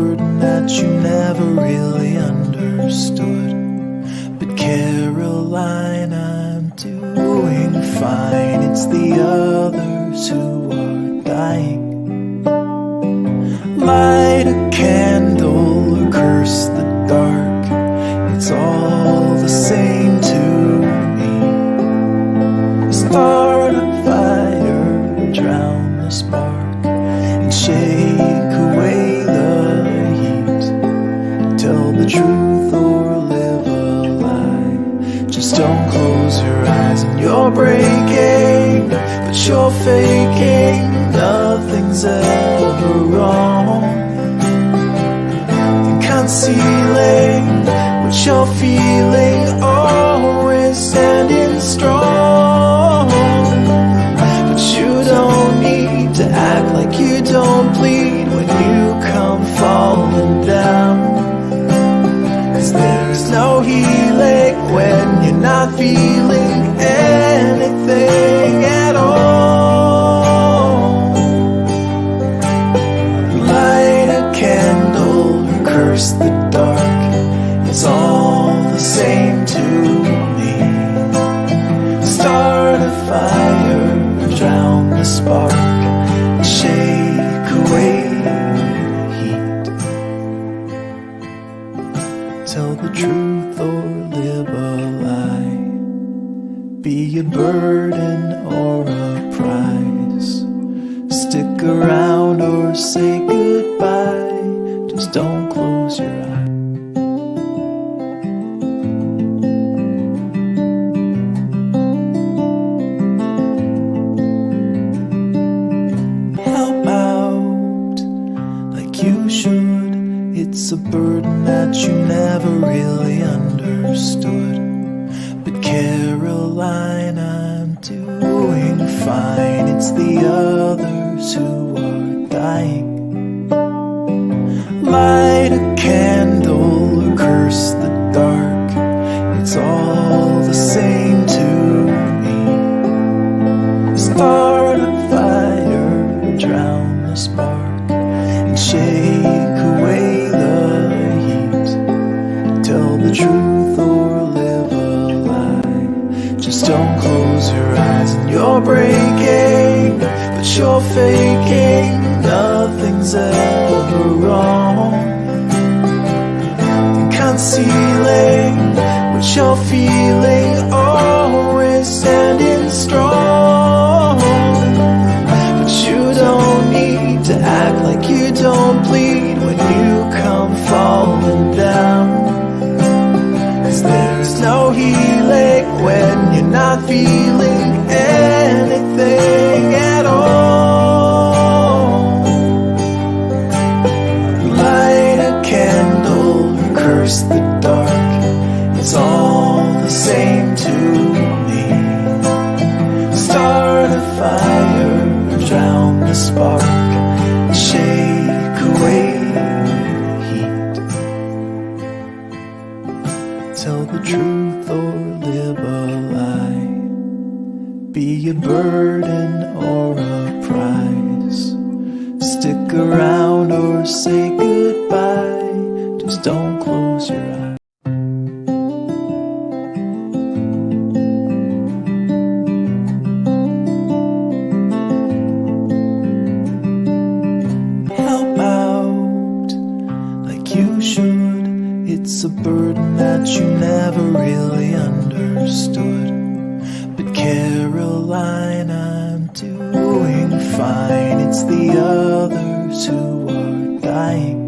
burden that you never really understood. But Caroline, I'm doing fine. It's the others who are dying. Light a candle or curse the dark, it's all the same to me. Start a fire, drown the spark, and shake away the heat. Tell the truth or live a lie. Just don't close your eyes. And you're breaking, but you're faking. Nothing's ever wrong. And concealing what you're feeling, always standing strong. But you don't need to act like you don't bleed when you come falling down. 'Cause there's no healing when you're not feeling anything at all. Light a candle or curse the dark, it's all the same to me. Start a fire, drown the spark, and shake away the heat. Tell the truth or live a lie. Be a burden or a prize. Stick around or say goodbye. Just don't close your eyes. Help out like you should. It's a burden that you never really understood. But Caroline, I'm doing fine. It's the others who are dying. Light a candle or curse the dark, it's all the same to me. Start a fire, drown the spark, and shake away the heat. Tell the truth or live a lie. Just don't close your eyes. And you're breaking, but you're faking. Nothing's ever wrong. And concealing what you're feeling, always standing strong. But you don't need to act like you don't bleed when you come falling down. 'Cause there's no healing when you're not feeling anything at all. Light a candle or curse the dark, it's all the same to me. Start a fire, drown the spark, and shake away the heat. Tell the truth or live a lie. Be a burden or a prize. Stick around or say goodbye. Just don't close your eyes. Help out like you should. It's a burden that you never really understood. But Caroline, I'm doing fine. It's the others who are dying.